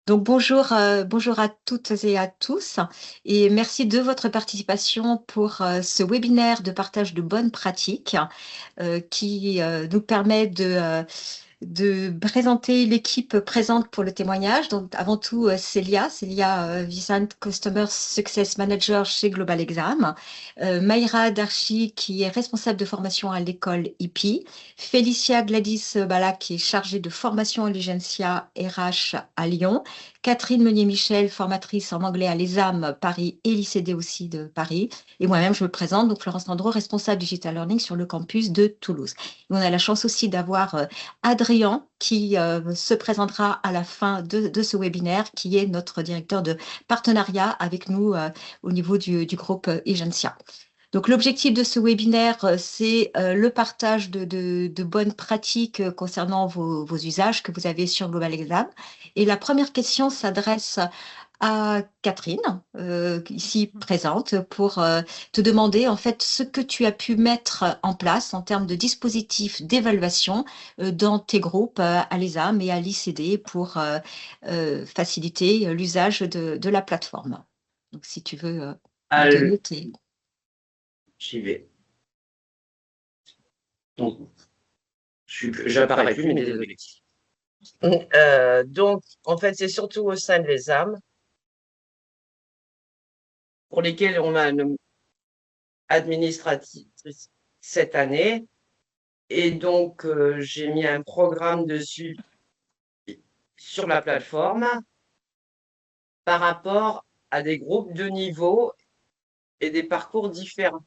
Donc bonjour à toutes et à tous et merci de votre participation pour ce webinaire de partage de bonnes pratiques qui nous permet de présenter l'équipe présente pour le témoignage. Donc, avant tout, Célia Vicent, Customer Success Manager chez Global Exam, Mayra Darchi, qui est responsable de formation à l'école IPI, Félicia Gladys Bala, qui est chargée de formation à l'Ugencia RH à Lyon, Catherine Meunier-Michel, formatrice en anglais à l'ESAM Paris et l'ICD aussi de Paris, et moi-même, je me présente, donc Florence Landreau, responsable Digital Learning sur le campus de Toulouse. Et on a la chance aussi d'avoir Adrien qui se présentera à la fin de ce webinaire, qui est notre directeur de partenariat avec nous au niveau du groupe Egencia. Donc, l'objectif de ce webinaire, c'est le partage de bonnes pratiques concernant vos usages que vous avez sur Global Exam. Et la première question s'adresse à Catherine, ici présente, pour te demander en fait ce que tu as pu mettre en place en termes de dispositifs d'évaluation dans tes groupes à l'ESAM et à l'ICD pour faciliter l'usage de la plateforme. Donc, si tu veux nous Allez, donner tes... j'y vais. Donc, j'apparais plus, mais désolé. Donc, en fait, c'est surtout au sein de l'ESAM pour lesquels on a une administratrice cette année. Et donc, j'ai mis un programme de suivi sur la plateforme par rapport à des groupes de niveau et des parcours différents.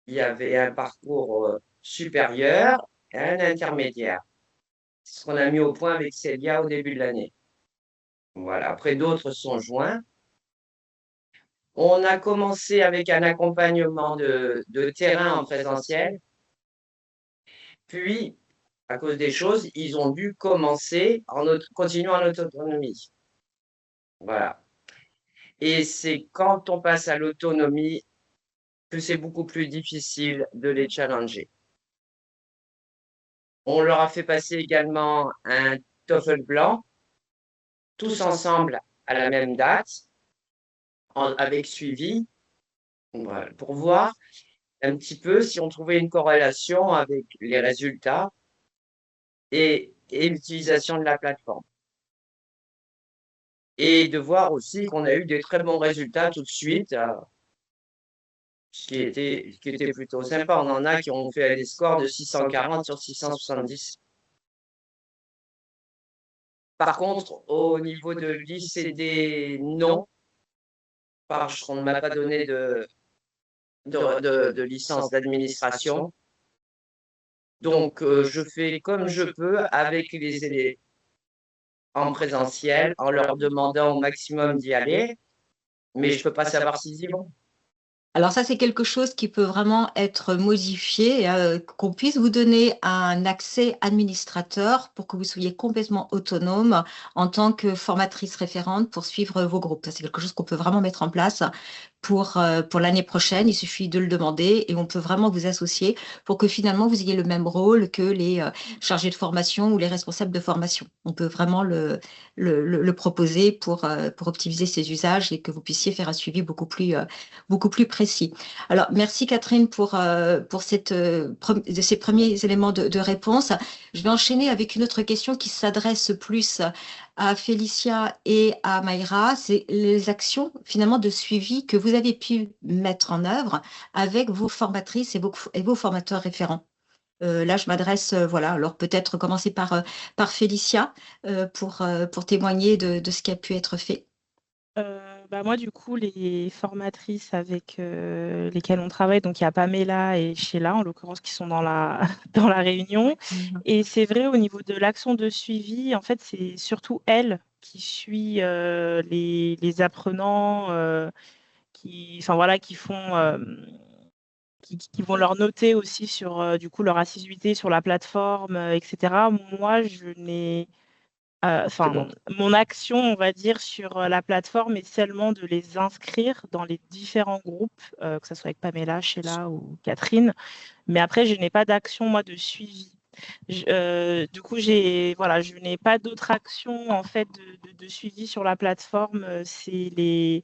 Il y avait un parcours supérieur et un intermédiaire. C'est ce qu'on a mis au point avec Célia au début de l'année. Voilà. Après, d'autres sont joints. On a commencé avec un accompagnement de terrain en présentiel. Puis, à cause des choses, ils ont dû commencer en continuant en autonomie. Voilà. Et c'est quand on passe à l'autonomie que c'est beaucoup plus difficile de les challenger. On leur a fait passer également un TOEFL blanc, tous ensemble à la même date, avec suivi, voilà, pour voir un petit peu si on trouvait une corrélation avec les résultats et l'utilisation de la plateforme. Et de voir aussi qu'on a eu des très bons résultats tout de suite, ce qui était plutôt sympa. On en a qui ont fait des scores de 640 sur 670. Par contre, au niveau de l'ICD, non, parce qu'on ne m'a pas donné de licence d'administration. Donc, je fais comme je peux avec les élèves en présentiel, en leur demandant au maximum d'y aller, mais je ne peux pas savoir s'ils y vont. Alors ça, c'est quelque chose qui peut vraiment être modifié, qu'on puisse vous donner un accès administrateur pour que vous soyez complètement autonome en tant que formatrice référente pour suivre vos groupes. Ça, c'est quelque chose qu'on peut vraiment mettre en place pour l'année prochaine. Il suffit de le demander et on peut vraiment vous associer pour que finalement vous ayez le même rôle que les chargés de formation ou les responsables de formation. On peut vraiment le proposer pour optimiser ces usages et que vous puissiez faire un suivi beaucoup plus précis. Alors, merci Catherine pour ces premiers éléments de réponse. Je vais enchaîner avec une autre question qui s'adresse plus à Félicia et à Mayra. C'est les actions finalement de suivi que vous avez pu mettre en œuvre avec vos formatrices et vos formateurs référents. Là, je m'adresse, voilà, alors peut-être commencer par Félicia pour témoigner de ce qui a pu être fait. Moi, du coup, les formatrices avec lesquelles on travaille, donc il y a Pamela et Sheila, en l'occurrence, qui sont dans la, dans la réunion. Et c'est vrai, au niveau de l'action de suivi, en fait, c'est surtout elle qui suit les apprenants enfin, voilà, qui font... qui vont leur noter aussi sur du coup leur assiduité sur la plateforme, etc. Moi, je n'ai C'est bon. mon action, on va dire, sur la plateforme est seulement de les inscrire dans les différents groupes, que ce soit avec Pamela, Sheila ou Catherine. Mais après, je n'ai pas d'action, moi, de suivi. Du coup, voilà, je n'ai pas d'autres actions en fait de suivi sur la plateforme. C'est les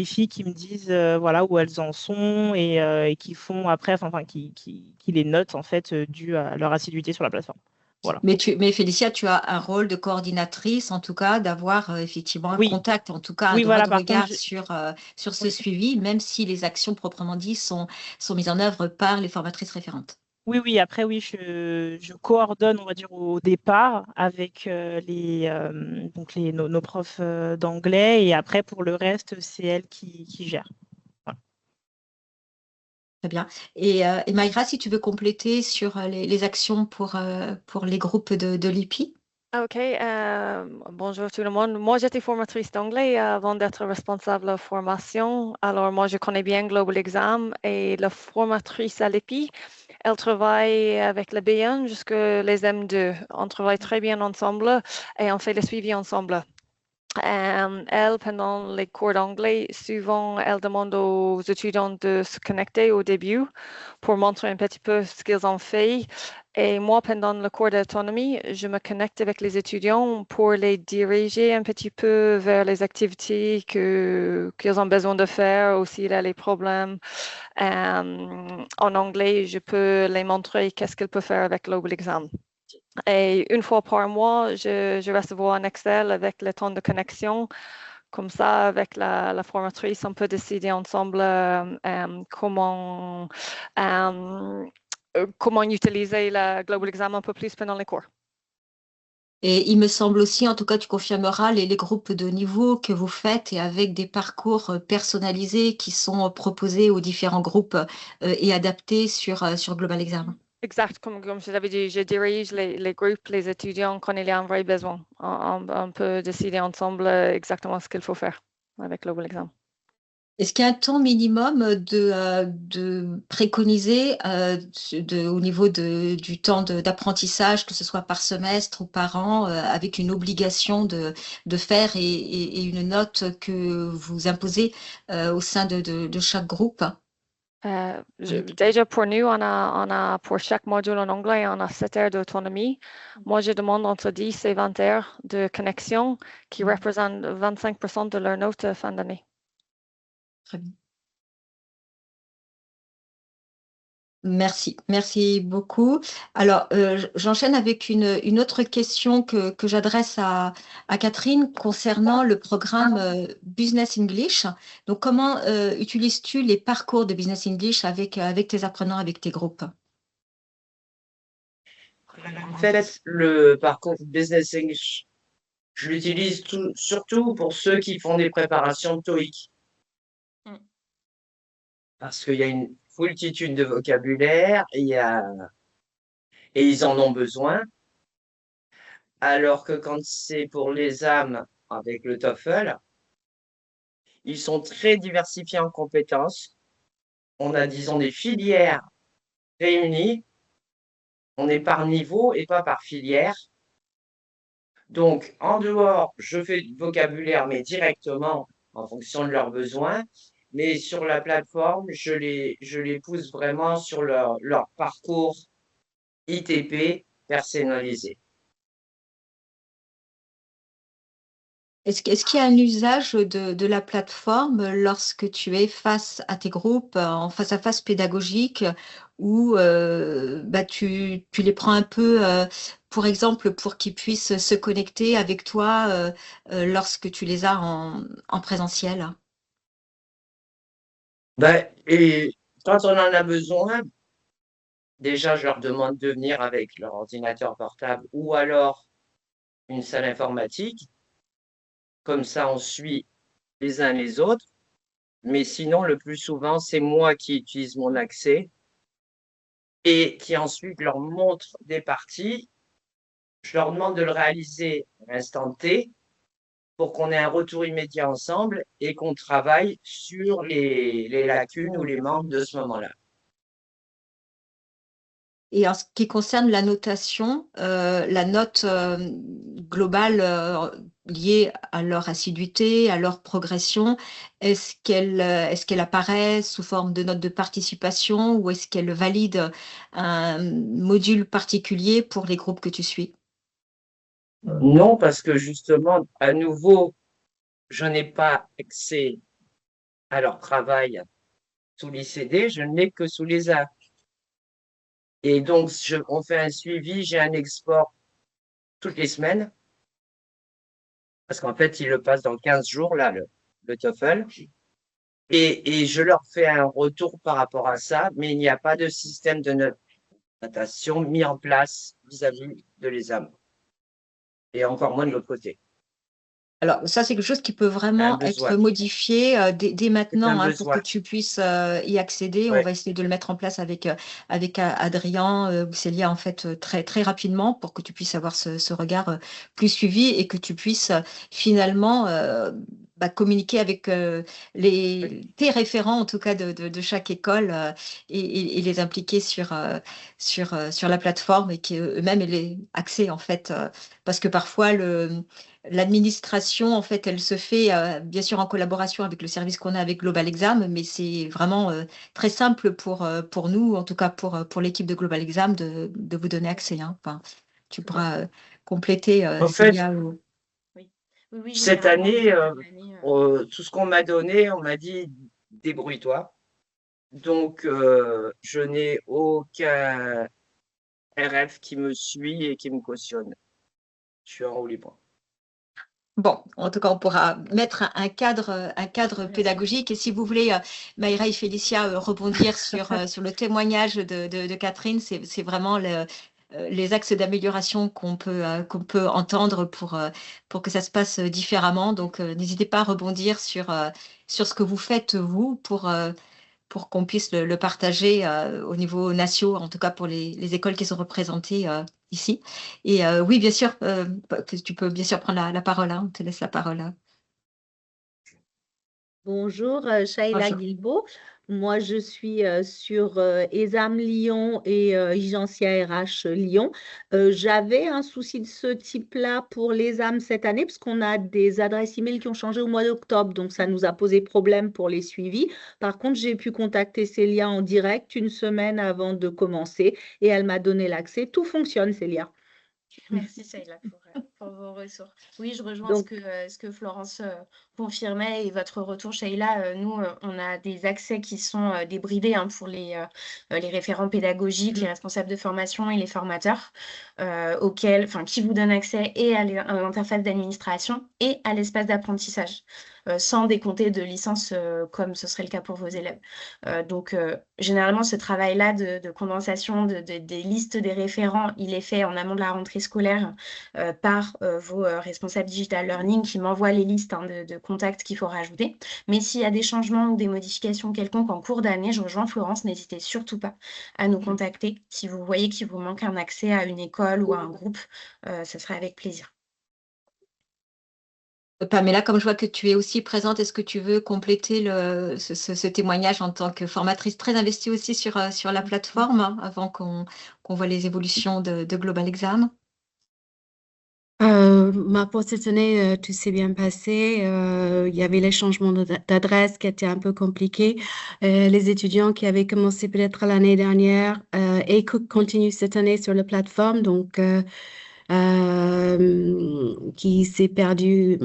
filles qui me disent voilà où elles en sont et qui font après, enfin qui les notent en fait dû à leur assiduité sur la plateforme. Voilà. Mais Félicia, tu as un rôle de coordinatrice, en tout cas, d'avoir effectivement un Oui, contact, en tout cas un oui, droit voilà. de Par contre, regard sur ce oui. suivi, même si les actions proprement dit sont mises en œuvre par les formatrices référentes. Oui, après, oui, je coordonne, on va dire, au départ avec nos profs d'anglais et après, pour le reste, c'est elle qui gère. Voilà. Très bien. Et Mayra, si tu veux compléter sur les actions pour les groupes de l'IPI. OK, bonjour tout le monde. Moi, j'étais formatrice d'anglais avant d'être responsable de formation. Alors, moi, je connais bien Global Exam et la formatrice à l'EPI, elle travaille avec le B1 jusqu'à les M2. On travaille très bien ensemble et on fait le suivi ensemble. Elle, pendant les cours d'anglais, souvent, elle demande aux étudiants de se connecter au début pour montrer un petit peu ce qu'ils ont fait. Et moi, pendant le cours d'autonomie, je me connecte avec les étudiants pour les diriger un petit peu vers les activités qu'ils ont besoin de faire, ou s'il y a les problèmes. En anglais, je peux les montrer qu'est-ce qu'ils peuvent faire avec Global Exam. Et une fois par mois, je recevoir un Excel avec le temps de connexion. Comme ça, avec la formatrice, on peut décider ensemble comment utiliser la Global Exam un peu plus pendant les cours. Et il me semble aussi, en tout cas, tu confirmeras les groupes de niveau que vous faites et avec des parcours personnalisés qui sont proposés aux différents groupes et adaptés sur Global Exam. Exact, comme je l'avais dit, je dirige les groupes, les étudiants quand il y a un vrai besoin. On peut décider ensemble exactement ce qu'il faut faire avec Global Exam. Est-ce qu'il y a un temps minimum de préconiser au niveau du temps d'apprentissage, que ce soit par semestre ou par an, avec une obligation de faire et une note que vous imposez au sein de chaque groupe? Déjà pour nous, on a pour chaque module en anglais, on a 7 heures d'autonomie. Moi, je demande entre 10 et 20 heures de connexion qui représentent 25% de leur note fin d'année. Très bien. Merci beaucoup. Alors, j'enchaîne avec une autre question que j'adresse à Catherine concernant le programme Business English. Donc, comment utilises-tu les parcours de Business English avec tes apprenants, avec tes groupes? En fait, le parcours Business English, je l'utilise surtout pour ceux qui font des préparations TOEIC. Parce qu'il y a une multitude de vocabulaire et ils en ont besoin. Alors que quand c'est pour les âmes avec le TOEFL, ils sont très diversifiés en compétences. On a, disons, des filières réunies. On est par niveau et pas par filière. Donc, en dehors, je fais du vocabulaire, mais directement en fonction de leurs besoins. Mais sur la plateforme, je les pousse vraiment sur leur parcours ITP personnalisé. Est-ce qu'il y a un usage de la plateforme lorsque tu es face à tes groupes en face à face pédagogique où tu les prends un peu, pour exemple, pour qu'ils puissent se connecter avec toi lorsque tu les as en présentiel? Et quand on en a besoin, déjà, je leur demande de venir avec leur ordinateur portable ou alors une salle informatique. Comme ça, on suit les uns les autres. Mais sinon, le plus souvent, c'est moi qui utilise mon accès et qui ensuite leur montre des parties. Je leur demande de le réaliser à l'instant T pour qu'on ait un retour immédiat ensemble et qu'on travaille sur les lacunes ou les manques de ce moment-là. Et en ce qui concerne la notation, la note globale liées à leur assiduité, à leur progression? Est-ce qu'elle apparaît sous forme de notes de participation ou est-ce qu'elle valide un module particulier pour les groupes que tu suis? Non, parce que justement, à nouveau, je n'ai pas accès à leur travail sous les CD, je ne l'ai que sous les apps. Et donc, on fait un suivi, j'ai un export toutes les semaines, parce qu'en fait, ils le passent dans 15 jours, là, le TOEFL. Et je leur fais un retour par rapport à ça, mais il n'y a pas de système de notation mis en place vis-à-vis de l'ESAM. Et encore moins de l'autre côté. Alors, ça, c'est quelque chose qui peut Un vraiment être besoin. modifié dès C'est maintenant un pour que besoin. tu puisses y accéder. On Ouais. va essayer de le mettre en place avec Adrien ou Célia, en fait, très, très rapidement pour que tu puisses avoir ce regard plus suivi et que tu puisses finalement communiquer avec tes référents, en tout cas de chaque école et les impliquer sur la plateforme et qu'eux-mêmes aient accès, en fait, parce que parfois, l'administration, en fait, elle se fait bien sûr en collaboration avec le service qu'on a avec Global Exam, mais c'est vraiment très simple pour nous, en tout cas pour l'équipe de Global Exam, de vous donner accès. Hein. Enfin, tu pourras compléter, En fait, Célia. Oui, cette généralement, année, année, tout ce qu'on m'a donné, on m'a dit débrouille-toi. Donc, je n'ai aucun RF qui me suit et qui me cautionne. Je suis en roue libre. Bon, en tout cas, on pourra mettre un cadre pédagogique. Et si vous voulez, Maïra et Félicia, rebondir sur le témoignage de Catherine, c'est vraiment les axes d'amélioration qu'on peut entendre pour que ça se passe différemment. Donc, n'hésitez pas à rebondir sur ce que vous faites, vous, pour qu'on puisse le partager au niveau national, en tout cas pour les écoles qui sont représentées ici. Et oui, bien sûr, tu peux bien sûr prendre la parole, hein, on te laisse la parole. Hein. Bonjour, Shaila Bonjour. Guilbault. Moi, je suis sur ESAM Lyon et Agencia RH Lyon. J'avais un souci de ce type-là pour l'ESAM cette année, parce qu'on a des adresses email qui ont changé au mois d'octobre, donc ça nous a posé problème pour les suivis. Par contre, j'ai pu contacter Célia en direct une semaine avant de commencer et elle m'a donné l'accès. Tout fonctionne, Célia. Merci Sheila pour vos ressources. Oui, je rejoins Donc, ce que Florence confirmait et votre retour, Sheila. Nous, on a des accès qui sont débridés hein, pour les référents pédagogiques, les responsables de formation et les formateurs, qui vous donnent accès et à l'interface d'administration et à l'espace d'apprentissage, sans décompter de licences comme ce serait le cas pour vos élèves. Donc, généralement, ce travail-là de condensation des listes des référents, il est fait en amont de la rentrée scolaire par vos responsables digital learning qui m'envoient les listes hein, de contacts qu'il faut rajouter. Mais s'il y a des changements ou des modifications quelconques en cours d'année, je rejoins Florence, n'hésitez surtout pas à nous contacter. Si vous voyez qu'il vous manque un accès à une école ou à un groupe, ça sera avec plaisir. Pamela, comme je vois que tu es aussi présente, est-ce que tu veux compléter ce témoignage en tant que formatrice très investie aussi sur la plateforme hein, avant qu'on voit les évolutions de Global Exam? Pour cette année, tout s'est bien passé. Il y avait les changements d'adresse qui étaient un peu compliqués. Les étudiants qui avaient commencé peut-être l'année dernière et continuent cette année sur la plateforme, donc qui s'est perdait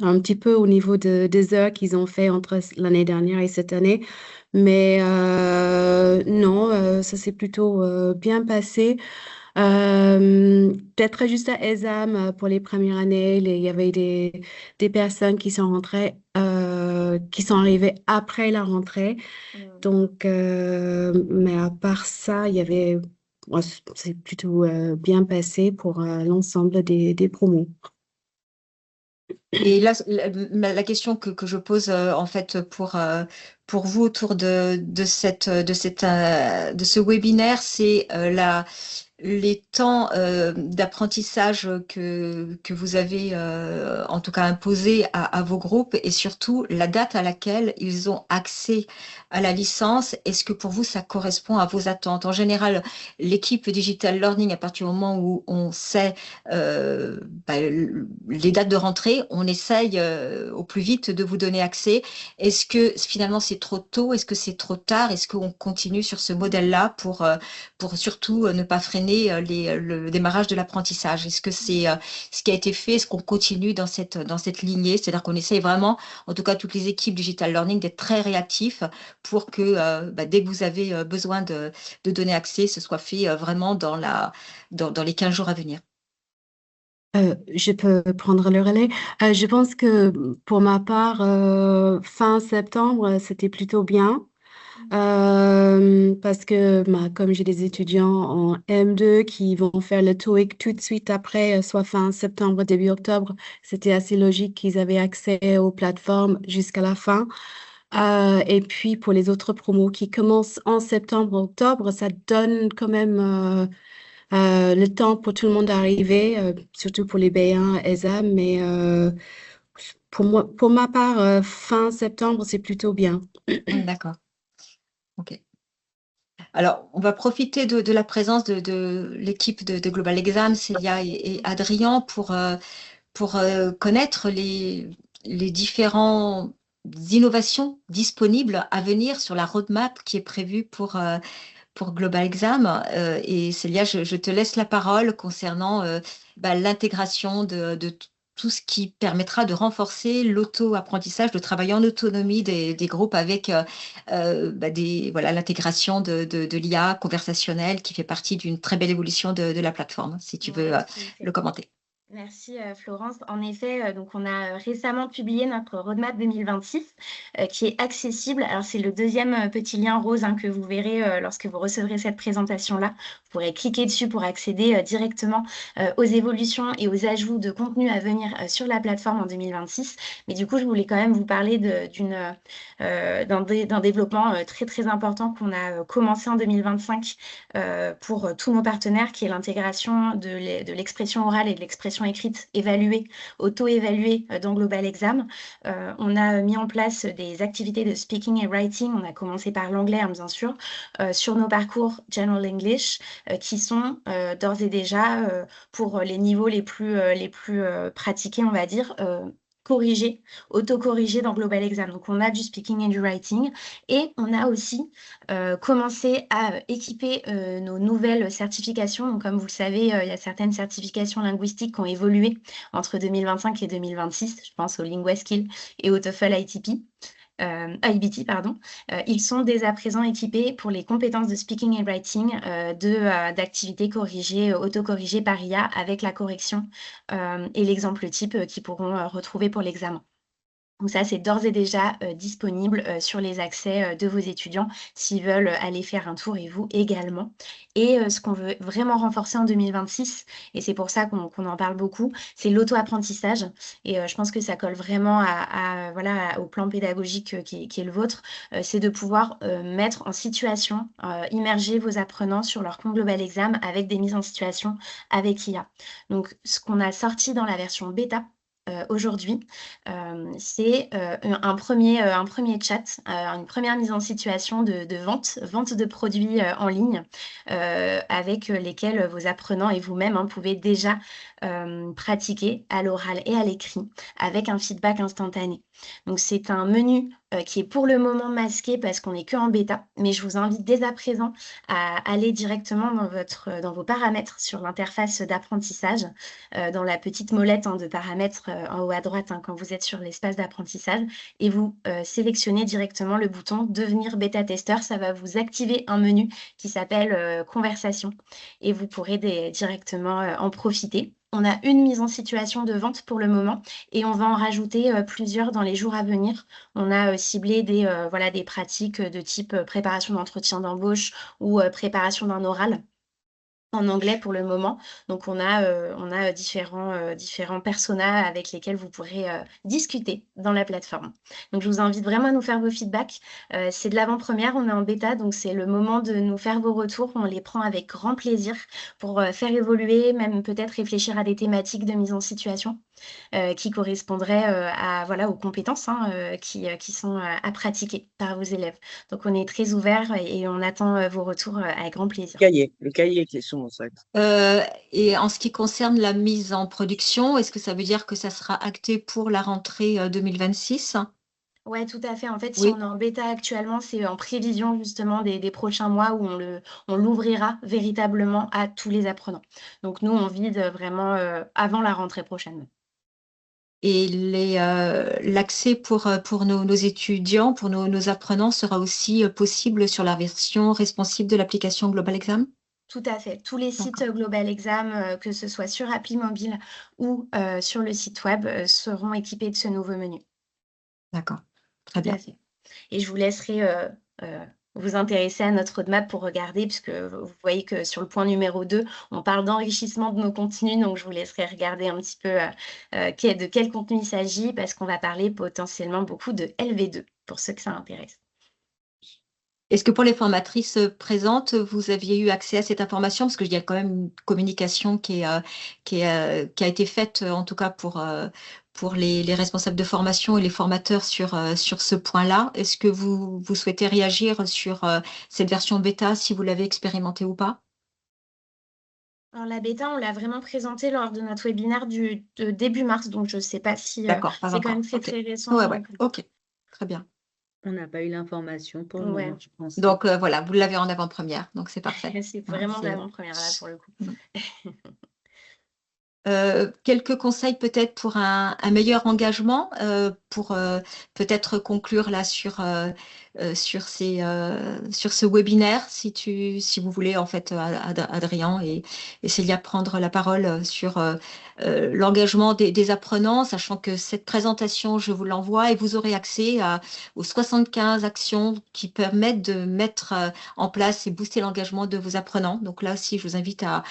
un petit peu au niveau des heures qu'ils ont fait entre l'année dernière et cette année. Mais non, ça s'est plutôt bien passé. Peut-être juste à ESAM pour les premières années, il y avait des personnes qui sont rentrées, qui sont arrivées après la rentrée. Donc, mais à part ça, c'est plutôt bien passé pour l'ensemble des promos. Et là, la question que je pose en fait pour pour vous autour de ce webinaire, c'est les temps d'apprentissage que vous avez en tout cas imposé à vos groupes et surtout la date à laquelle ils ont accès à la licence. Est-ce que pour vous, ça correspond à vos attentes? En général, l'équipe Digital Learning, à partir du moment où on sait les dates de rentrée, on essaye au plus vite de vous donner accès. Est-ce que finalement c'est trop tôt? Est-ce que c'est trop tard? Est-ce qu'on continue sur ce modèle-là pour surtout ne pas freiner le démarrage de l'apprentissage? Est-ce que c'est ce qui a été fait? Est-ce qu'on continue dans cette lignée? C'est-à-dire qu'on essaye vraiment, en tout cas toutes les équipes Digital Learning, d'être très réactifs pour que dès que vous avez besoin de donner accès, ce soit fait vraiment dans les 15 jours à venir. Je peux prendre le relais. Je pense que pour ma part, fin septembre, c'était plutôt bien. Parce que comme j'ai des étudiants en M2 qui vont faire le TOEIC tout de suite après, soit fin septembre, début octobre, c'était assez logique qu'ils avaient accès aux plateformes jusqu'à la fin. Et puis pour les autres promos qui commencent en septembre, octobre, ça donne quand même le temps pour tout le monde d'arriver, surtout pour les B1, ESAM. Mais pour ma part, fin septembre, c'est plutôt bien. D'accord. OK. Alors, on va profiter de la présence de l'équipe de Global Exam, Célia et Adrien, pour connaître les différentes innovations disponibles à venir sur la roadmap qui est prévue pour Global Exam. Et Célia, je te laisse la parole concernant l'intégration de tout ce qui permettra de renforcer l'auto-apprentissage, de travailler en autonomie des groupes avec l'intégration de l'IA conversationnelle qui fait partie d'une très belle évolution de la plateforme, si tu veux le commenter. Merci Florence. En effet, donc on a récemment publié notre roadmap 2026 qui est accessible. Alors c'est le deuxième petit lien rose que vous verrez lorsque vous recevrez cette présentation-là. Vous pourrez cliquer dessus pour accéder directement aux évolutions et aux ajouts de contenu à venir sur la plateforme en 2026. Mais du coup, je voulais quand même vous parler d'un développement très très important qu'on a commencé en 2025 pour tous nos partenaires, qui est l'intégration de l'expression orale et de l'expression écrite évaluée, auto-évaluée dans Global Exam. On a mis en place des activités de speaking et writing. On a commencé par l'anglais, bien sûr, sur nos parcours General English, qui sont d'ores et déjà, pour les niveaux les plus pratiqués, on va dire, corrigés, auto-corrigés dans Global Exam. Donc, on a du speaking et du writing. Et on a aussi commencé à équiper nos nouvelles certifications. Donc, comme vous le savez, il y a certaines certifications linguistiques qui ont évolué entre 2025 et 2026. Je pense au LinguaSkill et au TOEFL IBT, pardon. Ils sont dès à présent équipés pour les compétences de speaking et writing d'activités corrigées, auto-corrigées par IA avec la correction et l'exemple type qu'ils pourront retrouver pour l'examen. Donc ça, c'est d'ores et déjà disponible sur les accès de vos étudiants s'ils veulent aller faire un tour, et vous également. Et ce qu'on veut vraiment renforcer en 2026, et c'est pour ça qu'on en parle beaucoup, c'est l'auto-apprentissage. Et je pense que ça colle vraiment au plan pédagogique qui est le vôtre. C'est de pouvoir mettre en situation, immerger vos apprenants sur leur compte Global Exam avec des mises en situation avec IA. Donc, ce qu'on a sorti dans la version bêta, aujourd'hui, c'est un premier chat, une première mise en situation de vente de produits en ligne avec lesquels vos apprenants et vous-même pouvez déjà pratiquer à l'oral et à l'écrit avec un feedback instantané. Donc c'est un menu qui est pour le moment masqué parce qu'on n'est que en bêta, mais je vous invite dès à présent à aller directement dans vos paramètres sur l'interface d'apprentissage, dans la petite molette de paramètres en haut à droite quand vous êtes sur l'espace d'apprentissage, et vous sélectionnez directement le bouton devenir bêta-testeur. Ça va vous activer un menu qui s'appelle conversation et vous pourrez directement en profiter. On a une mise en situation de vente pour le moment et on va en rajouter plusieurs dans les jours à venir. On a ciblé des pratiques de type préparation d'entretien d'embauche ou préparation d'un oral. en anglais pour le moment. Donc, on a différents personas avec lesquels vous pourrez discuter dans la plateforme. Donc, je vous invite vraiment à nous faire vos feedbacks. C'est de l'avant-première, on est en bêta, donc c'est le moment de nous faire vos retours. On les prend avec grand plaisir pour faire évoluer, même peut-être réfléchir à des thématiques de mise en situation qui correspondraient voilà, aux compétences qui sont à pratiquer par vos élèves. Donc, on est très ouverts et on attend vos retours avec grand plaisir. Le cahier qui est sur mon sac. Et en ce qui concerne la mise en production, est-ce que ça veut dire que ça sera acté pour la rentrée 2026? Ouais, tout à fait. En fait, si Oui. on est en bêta actuellement, c'est en prévision justement des prochains mois où on l'ouvrira véritablement à tous les apprenants. Donc, nous, on vise vraiment avant la rentrée prochaine. Et l'accès pour nos étudiants, pour nos apprenants, sera aussi possible sur la version responsive de l'application Global Exam? Tout à fait. Tous les sites D'accord. Global Exam, que ce soit sur appli mobile ou sur le site web, seront équipés de ce nouveau menu. D'accord, très Tout à bien. fait. Et je vous laisserai vous intéresser à notre roadmap pour regarder, puisque vous voyez que sur le point numéro 2, on parle d'enrichissement de nos contenus. Donc, je vous laisserai regarder un petit peu de quel contenu il s'agit, parce qu'on va parler potentiellement beaucoup de LV2, pour ceux que ça intéresse. Est-ce que pour les formatrices présentes, vous aviez eu accès à cette information? Parce qu'il y a quand même une communication qui a été faite, en tout cas pour les responsables de formation et les formateurs sur ce point-là. Est-ce que vous souhaitez réagir sur cette version bêta, si vous l'avez expérimentée ou pas? Alors, la bêta, on l'a vraiment présentée lors de notre webinaire de début mars, donc je ne sais pas si D'accord, pas c'est quand encore. même très, Ok. très récent. Ouais, ok, très bien. On n'a pas eu l'information pour le Ouais. moment, je pense. Donc voilà, vous l'avez en avant-première, donc c'est parfait. C'est Ouais, vraiment de l'avant-première là pour le coup. Quelques conseils peut-être pour un meilleur engagement, pour peut-être conclure là sur ce webinaire, si vous voulez en fait, Adrien et Célia, prendre la parole sur l'engagement des apprenants, sachant que cette présentation, je vous l'envoie et vous aurez accès aux 75 actions qui permettent de mettre en place et booster l'engagement de vos apprenants. Donc là aussi, je vous invite à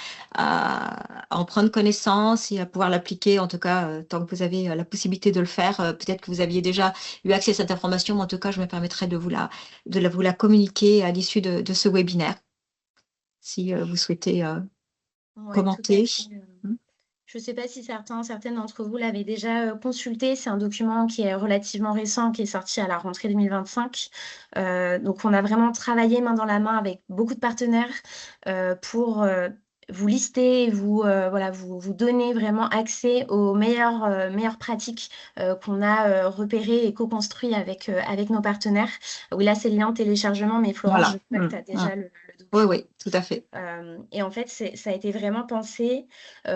en prendre connaissance et à pouvoir l'appliquer, en tout cas, tant que vous avez la possibilité de le faire. Peut-être que vous aviez déjà eu accès à cette information, mais en tout cas, je me permettrai de vous la communiquer à l'issue de ce webinaire, si vous souhaitez Ouais, commenter. tout à fait. Je ne sais pas si certaines d'entre vous l'avaient déjà consulté. C'est un document qui est relativement récent, qui est sorti à la rentrée 2025. Donc, on a vraiment travaillé main dans la main avec beaucoup de partenaires pour vous lister, vous donner vraiment accès aux meilleures pratiques qu'on a repérées et co-construites avec nos partenaires. Oui, là, c'est le lien de téléchargement, mais Florence, Voilà. je crois que tu as déjà le document. Oui, oui, tout à fait. Et en fait, ça a été vraiment pensé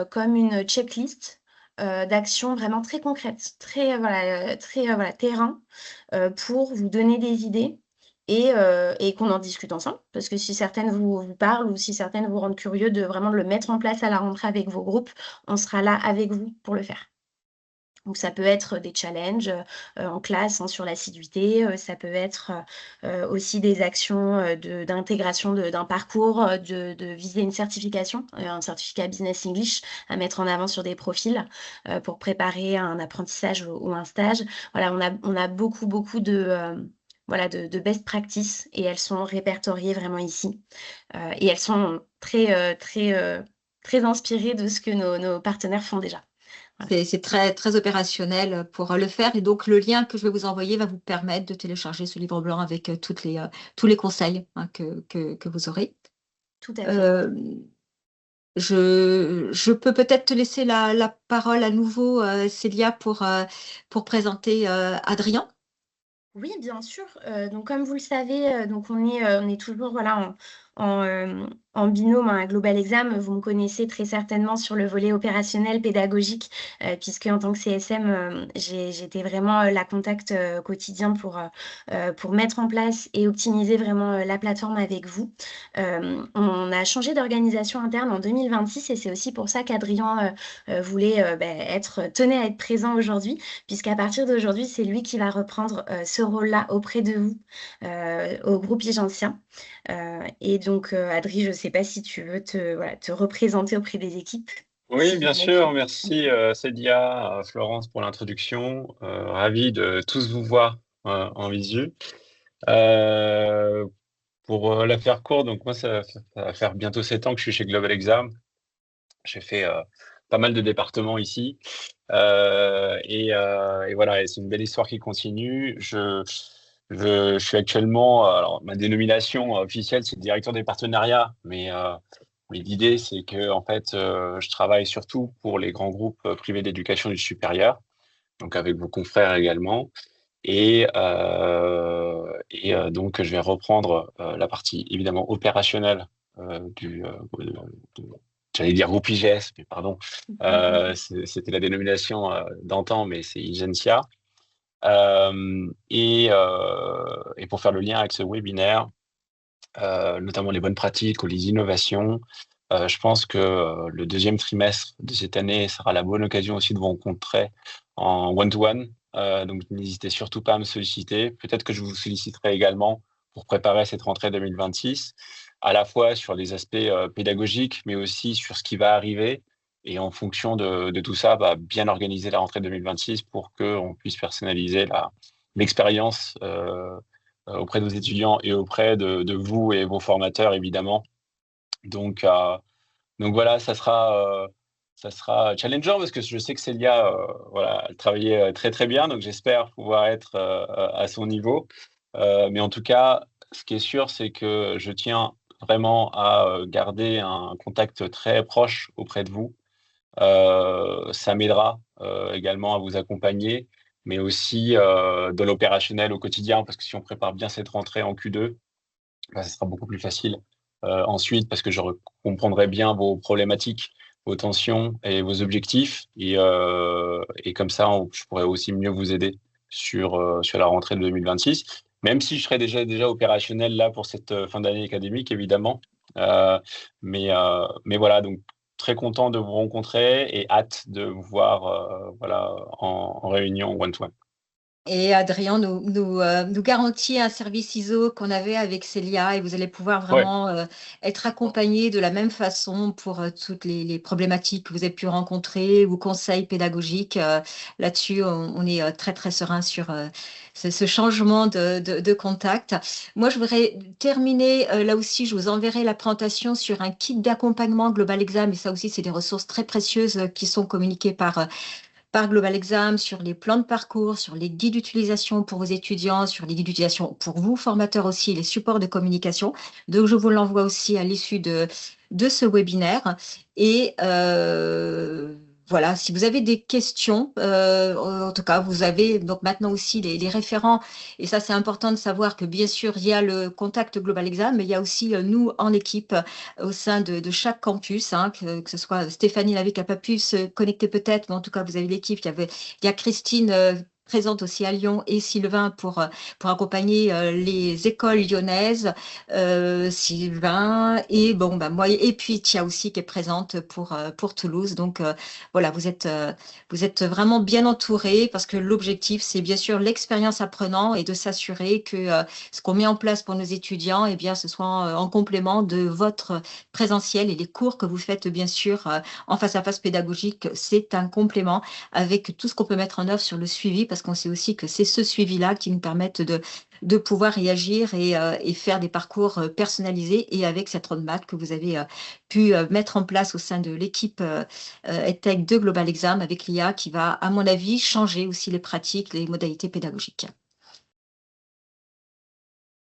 comme une checklist d'actions vraiment très concrètes, très terrain, pour vous donner des idées et qu'on en discute ensemble. Parce que si certaines vous parlent ou si certaines vous rendent curieux de vraiment le mettre en place à la rentrée avec vos groupes, on sera là avec vous pour le faire. Donc, ça peut être des challenges en classe sur l'assiduité, ça peut être aussi des actions d'intégration d'un parcours, de viser une certification, un certificat Business English à mettre en avant sur des profils pour préparer un apprentissage ou un stage. Voilà, on a beaucoup de best practices et elles sont répertoriées vraiment ici. Et elles sont très inspirées de ce que nos partenaires font déjà. C'est très, très opérationnel pour le faire. Et donc, le lien que je vais vous envoyer va vous permettre de télécharger ce livre blanc avec tous les conseils que vous aurez. Tout à fait. Je peux peut-être te laisser la parole à nouveau, Célia, pour présenter Adrien. Oui, bien sûr. Donc, comme vous le savez, donc on est toujours voilà, en binôme Global Exam. Vous me connaissez très certainement sur le volet opérationnel, pédagogique, puisque en tant que CSM, j'étais vraiment la contact quotidien pour mettre en place et optimiser vraiment la plateforme avec vous. On a changé d'organisation interne en 2026 et c'est aussi pour ça qu'Adrien tenait à être présent aujourd'hui, puisqu'à partir d'aujourd'hui, c'est lui qui va reprendre ce rôle-là auprès de vous au groupe Igencien. Et donc, Adri, je ne sais pas si tu veux te représenter auprès des équipes, Oui, s'il bien vous sûr. plaît. Merci Célia, Florence pour l'introduction. Ravi de tous vous voir en visu. Euh, pour la faire courte, donc moi, ça va faire bientôt 7 ans que je suis chez Global Exam. J'ai fait pas mal de départements ici. Et voilà, et c'est une belle histoire qui continue. Je suis actuellement, alors ma dénomination officielle, c'est directeur des partenariats, mais l'idée, c'est que en fait, je travaille surtout pour les grands groupes privés d'éducation du supérieur, donc avec vos confrères également. Donc, je vais reprendre la partie évidemment opérationnelle du, j'allais dire groupe IGS, mais pardon, c'était la dénomination d'antan, mais c'est Igencia. Et pour faire le lien avec ce webinaire, notamment les bonnes pratiques ou les innovations, je pense que le deuxième trimestre de cette année sera la bonne occasion aussi de vous rencontrer en one-to-one. Donc, n'hésitez surtout pas à me solliciter. Peut-être que je vous solliciterai également pour préparer cette rentrée 2026, à la fois sur les aspects pédagogiques, mais aussi sur ce qui va arriver. Et en fonction de tout ça, bien organiser la rentrée 2026 pour qu'on puisse personnaliser l'expérience auprès de vos étudiants et auprès de vous et vos formateurs, évidemment. Donc voilà, ça sera challengeant parce que je sais que Célia, voilà, elle travaillait très très bien, donc j'espère pouvoir être à son niveau. Mais en tout cas, ce qui est sûr, c'est que je tiens vraiment à garder un contact très proche auprès de vous. Ça m'aidera également à vous accompagner, mais aussi dans l'opérationnel au quotidien, parce que si on prépare bien cette rentrée en Q2, ça sera beaucoup plus facile ensuite, parce que je comprendrai bien vos problématiques, vos tensions et vos objectifs, et comme ça, je pourrais aussi mieux vous aider sur la rentrée de 2026, même si je serai déjà opérationnel là pour cette fin d'année académique, évidemment. Mais voilà, donc très content de vous rencontrer et hâte de vous voir voilà, en réunion one-to-one. Et Adrien nous garantit un service ISO qu'on avait avec Célia, et vous allez pouvoir vraiment être accompagné de la même façon pour toutes les problématiques que vous avez pu rencontrer ou conseils pédagogiques. Là-dessus, on est très, très serein sur ce changement de contact. Moi, je voudrais terminer, là aussi, je vous enverrai la présentation sur un kit d'accompagnement Global Exam, et ça aussi, c'est des ressources très précieuses qui sont communiquées par Global Exam, sur les plans de parcours, sur les guides d'utilisation pour vos étudiants, sur les guides d'utilisation pour vous, formateurs aussi, les supports de communication. Donc, je vous l'envoie aussi à l'issue de ce webinaire. Et voilà, si vous avez des questions, en tout cas, vous avez donc maintenant aussi les référents. Et ça, c'est important de savoir que, bien sûr, il y a le contact Global Exam, mais il y a aussi nous en équipe au sein de chaque campus, hein, que ce soit Stéphanie Lavie qui n'a pas pu se connecter peut-être, mais en tout cas, vous avez l'équipe. Il y a Christine présente aussi à Lyon, et Sylvain pour accompagner les écoles lyonnaises, Sylvain, et bon, moi, et puis Tia aussi qui est présente pour Toulouse. Donc voilà, vous êtes vraiment bien entourés, parce que l'objectif, c'est bien sûr l'expérience apprenant et de s'assurer que ce qu'on met en place pour nos étudiants, eh bien, ce soit en complément de votre présentiel, et les cours que vous faites, bien sûr, en face-à-face pédagogique, c'est un complément avec tout ce qu'on peut mettre en œuvre sur le suivi, parce qu'on sait aussi que c'est ce suivi-là qui nous permet de pouvoir réagir et faire des parcours personnalisés, et avec cette roadmap que vous avez pu mettre en place au sein de l'équipe EdTech de Global Exam avec l'IA, qui va, à mon avis, changer aussi les pratiques, les modalités pédagogiques.